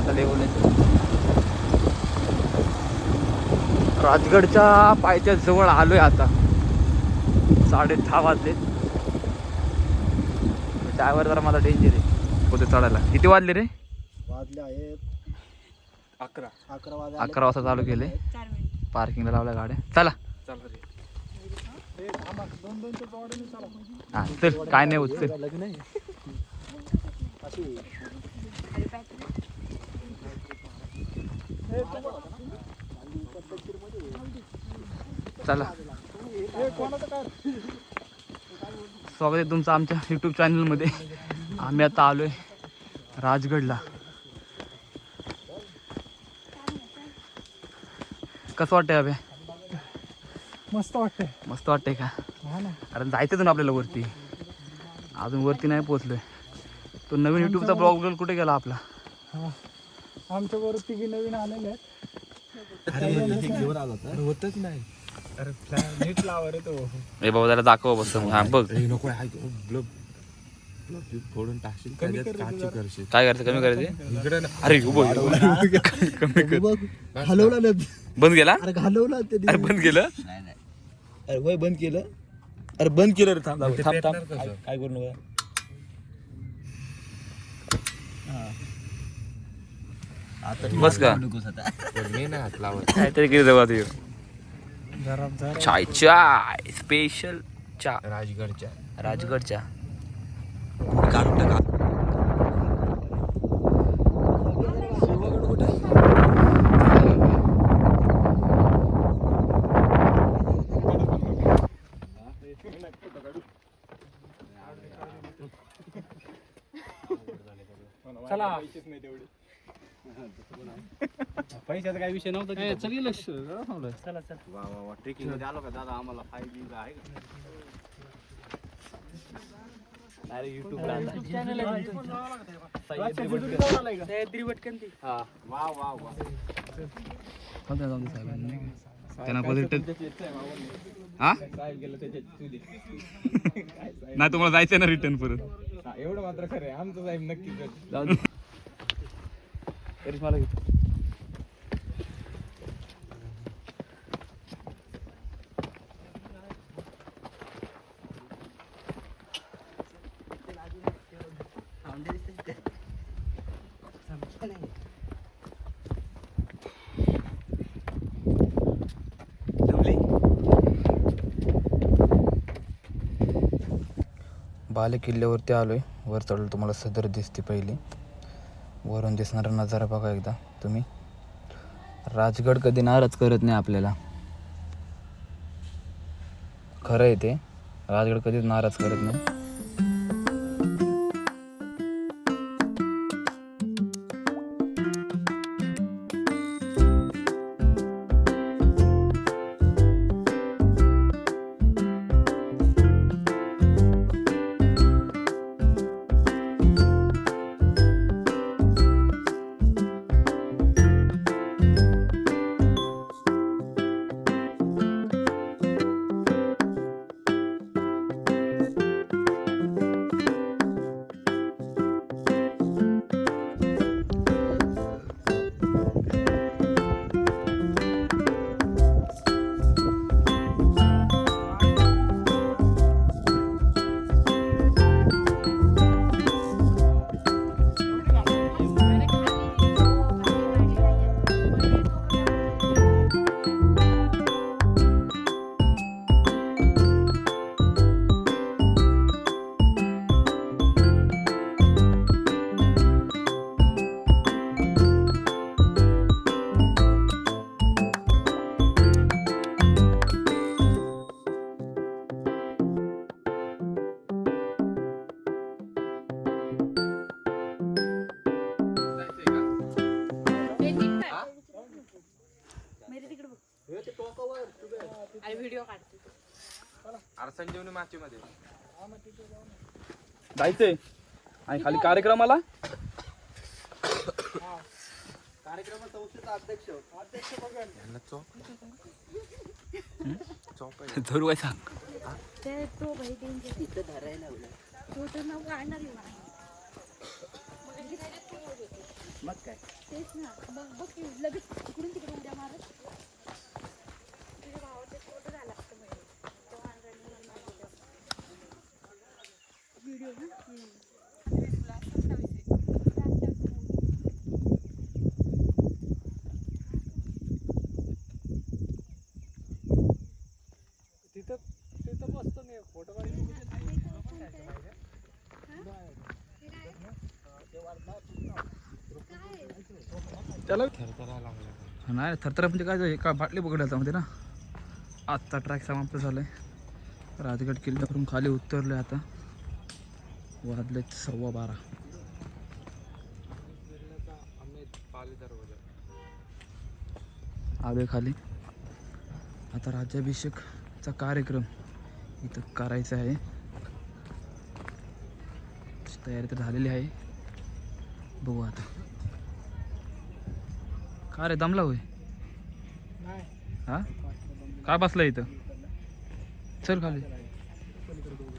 आता लेवल राजगडच्या पायथ्या जवळ आलोय आता. 10:30 वाजले. त्यावर जरा मला डेंजर आहे पुढे चढायला. किती वाजले रे? वाजले आहेत 11 वाजता चालू केले. पार्किंगला लावल्या गाड्या. चला हा चल, काय नाही होत. चला, स्वागत आहे तुमचं आमच्या यूट्यूब चॅनलमध्ये. आम्ही आता आलोय राजगडला. कसं वाटतंय अभे? मस्त वाटतंय. मस्त वाटतंय का? कारण जायचंच ना आपल्याला वरती. अजून वरती नाही पोहोचलोय. तो नवीन यूट्यूबचा ब्लॉग कुठे गेला आपला? आमच्या बरोबर तिघी नवीन आलेले आहेत. होतच नाही. अरे नीट लावा रे तो. ए बाबा त्याला दाखव बस. हा बघ फोडून टाकशील काय करायचं? कमी करायचं. अरे कमी कर. हलवला बंद केला? अरे घालवला. अरे बंद केलं? अरे वय बंद केलं. अरे बंद केलं रे. थांब थांब थांब. काय करू नका. बस का काहीतरी केलं तेव्हा ते चाय चाय स्पेशल चहा राजगडच्या काढून टाका. पैशाचा काही विषय नव्हता. लक्ष चला ट्रेकिंग मध्ये आलो का दादा? आम्हाला 5G आहे का? अरे युट्यूबला त्यांना हा नाही तुम्हाला जायचं ना रिटर्न परत. एवढं मात्र खरं आहे. आमचं साहेब नक्की मला बाले किल्ल्यावरती आलोय. वर चढलो तुम्हाला सदर दिसते. पहिली वरून दिसणारा नजारा बघा एकदा तुम्ही. राजगड कधी नाराज करत नाही आपल्याला. खरं आहे ते. राजगड कधीच नाराज करत नाही. संजीवनी माचीमध्ये जायचंय आणि खाली कार्यक्रमाला. कार्यक्रमाचा संस्थेचा अध्यक्ष धरू काय सांग. मग काय तेच ना मग बघ की लगेच इकडून तिकडे उड्या मारत तुझ्या भावाचा फोटो झाला असतं म्हणजे तेव्हा व्हिडिओ ना तिथं तिथं बसतो मी फोटो काढायला त्याला नाही थरथर म्हणजे काय का बाटली पकडायचा मध्ये ना. आत्ता ट्रॅक समाप्त झालाय. राजगड किल्ल्यावरून खाली उतरले आता. वाजलेत 12:15. आवे खाली. आता राज्याभिषेकचा कार्यक्रम इथं करायचा आहे. तयारी तर झालेली आहे. बघू आता. का रे दमला होय? नाही हा काय बसला इथं? चल खाली.